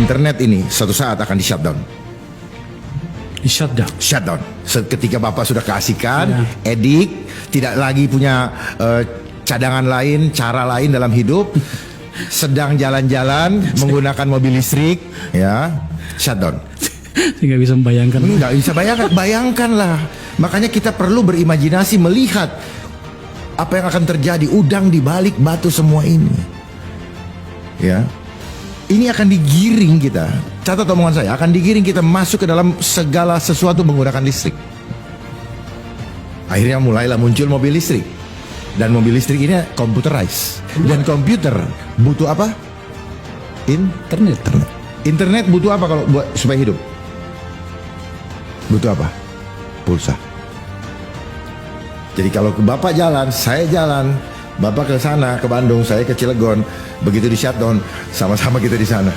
internet ini suatu saat akan di shutdown. Shutdown. Ketika Bapak sudah keasikan, edik, tidak lagi punya cadangan lain, cara lain dalam hidup, sedang jalan-jalan menggunakan mobil listrik, ya, shutdown. Nggak bisa membayangkan. Nggak bisa bayangkan, bayangkanlah. Makanya kita perlu berimajinasi melihat apa yang akan terjadi, udang di balik batu semua ini. Ya, ini akan digiring kita. Catat omongan saya, akan digiring kita masuk ke dalam segala sesuatu menggunakan listrik. Akhirnya mulailah muncul mobil listrik. Dan mobil listrik ini computerized. Dan komputer butuh apa? Internet. Internet butuh apa kalau buat supaya hidup? Butuh apa? Pulsa. Jadi kalau Bapak jalan, saya jalan, Bapak ke sana, ke Bandung, saya ke Cilegon, begitu di shutdown, sama-sama kita di sana.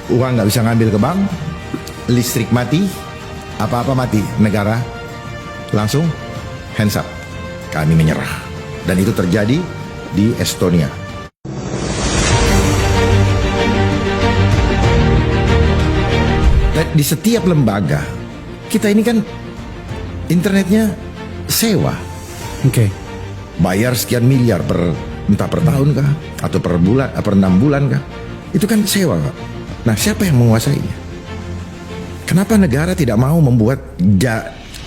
Uang nggak bisa ngambil ke bank, listrik mati, apa-apa mati, negara langsung hands up, kami menyerah. Dan itu terjadi di Estonia. Dan di setiap lembaga, kita ini kan internetnya sewa. Oke. Bayar sekian miliar entah per tahun kah, atau per bulan, per 6 bulan kah. Itu kan sewa, Pak. Nah, siapa yang menguasainya? Kenapa negara tidak mau membuat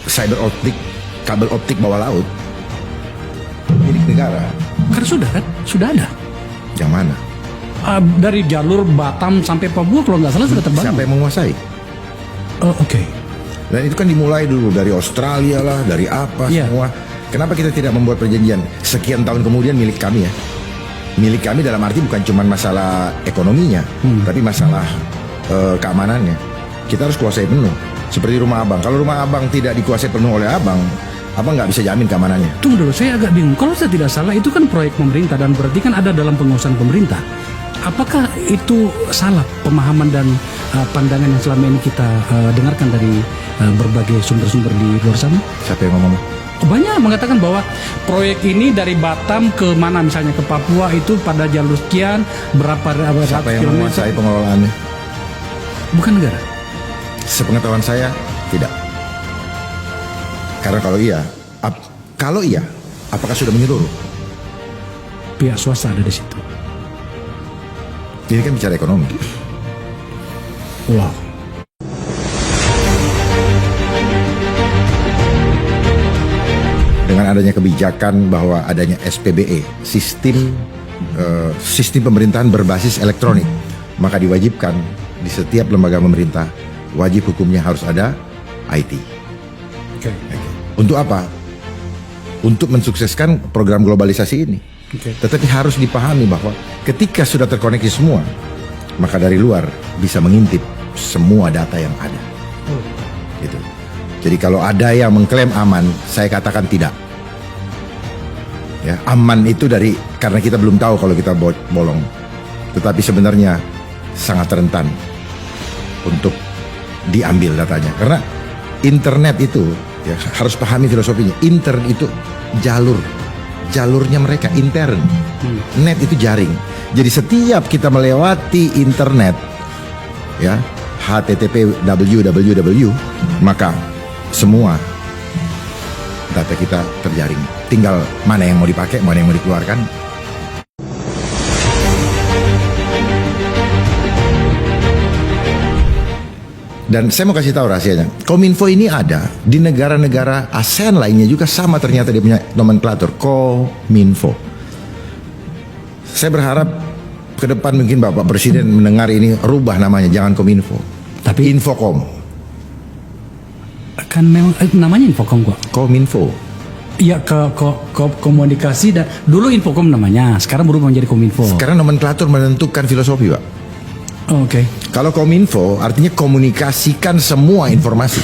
fiber optik, kabel optik bawah laut milik negara? Karena sudah ada. Yang mana? Dari jalur Batam sampai Papua kalau nggak salah sudah terbangun. Siapa yang menguasai? Oke. Dan itu kan dimulai dulu dari Australia lah, dari apa semua. Kenapa kita tidak membuat perjanjian sekian tahun kemudian milik kami ya? Milik kami dalam arti bukan cuma masalah ekonominya, tapi masalah keamanannya. Kita harus kuasai penuh. Seperti rumah abang. Kalau rumah abang tidak dikuasai penuh oleh abang nggak bisa jamin keamanannya. Tunggu dulu, saya agak bingung. Kalau saya tidak salah, itu kan proyek pemerintah dan berarti kan ada dalam penguasaan pemerintah. Apakah itu salah pemahaman dan pandangan yang selama ini kita dengarkan dari berbagai sumber-sumber di luar sana? Siapa yang ngomong? Banyak mengatakan bahwa proyek ini dari Batam ke mana, misalnya ke Papua itu pada jalur sekian berapa Siapa yang menguasai pengelolaannya? Bukan negara. Sepengetahuan saya tidak. Karena kalau iya, apakah sudah menyeluruh? Pihak swasta ada di situ. Ini kan bicara ekonomi. Wow. Dengan adanya kebijakan bahwa adanya SPBE, sistem pemerintahan berbasis elektronik, maka diwajibkan di setiap lembaga pemerintah wajib hukumnya harus ada IT. Okay. Untuk apa? Untuk mensukseskan program globalisasi ini. Okay. Tetapi harus dipahami bahwa ketika sudah terkoneksi semua, maka dari luar bisa mengintip semua data yang ada. Gitu. Jadi kalau ada yang mengklaim aman, saya katakan tidak. Ya, aman itu karena kita belum tahu kalau kita bolong. Tetapi sebenarnya sangat rentan untuk diambil datanya. Karena internet itu, ya, harus pahami filosofinya. Internet itu jalurnya mereka intern. Net itu jaring. Jadi setiap kita melewati internet, ya, HTTP www, maka semua data kita terjaring. Tinggal mana yang mau dipakai, mana yang mau dikeluarkan. Dan saya mau kasih tahu rahasianya. Kominfo ini ada di negara-negara ASEAN lainnya juga sama, ternyata dia punya nomenklatur Kominfo. Saya berharap ke depan mungkin Bapak Presiden mendengar ini, rubah namanya, jangan Kominfo, tapi Infocom. Kan memang namanya Infocom kok. Kominfo. Iya, komunikasi dan dulu Infocom namanya, sekarang berubah menjadi Kominfo. Sekarang nomenklatur menentukan filosofi, Pak. Oke. Kalau Kominfo artinya komunikasikan semua informasi.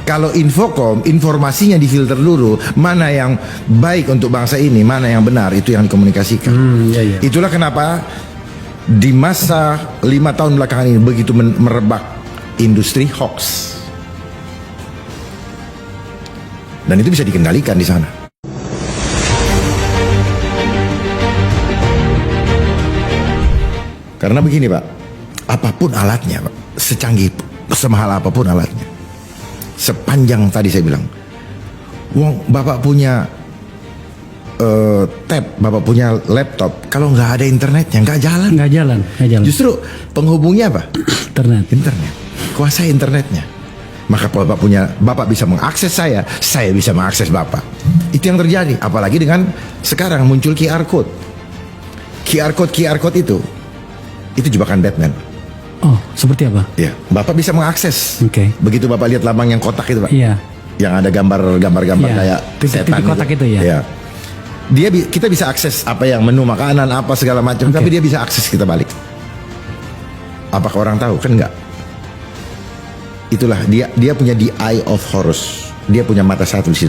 Kalau Infocom, informasinya difilter dulu, mana yang baik untuk bangsa ini, mana yang benar, itu yang dikomunikasikan. Iya. Itulah kenapa di masa 5 tahun belakangan ini begitu merebak industri hoax. Dan itu bisa dikendalikan di sana. Karena begini, Pak, apapun alatnya, Pak, secanggih, semahal apapun alatnya, sepanjang tadi saya bilang, wong Bapak punya tab, Bapak punya laptop, kalau nggak ada internetnya nggak jalan. Nggak jalan. Justru penghubungnya apa? Internet. Kuasai internetnya. Maka kalau Bapak bisa mengakses saya bisa mengakses Bapak. Itu yang terjadi. Apalagi dengan sekarang muncul QR code. QR code itu jebakan Batman. Oh, seperti apa? Ya, Bapak bisa mengakses. Oke. Begitu Bapak lihat lambang yang kotak itu, Pak. Iya. Yang ada gambar Iya. kayak setan Titik kotak itu ya. Iya. Kita bisa akses apa yang menu makanan apa segala macam, Oke. tapi dia bisa akses kita balik. Apakah orang tahu? Kan enggak. Itulah dia punya the eye of Horus. Dia punya mata satu di situ.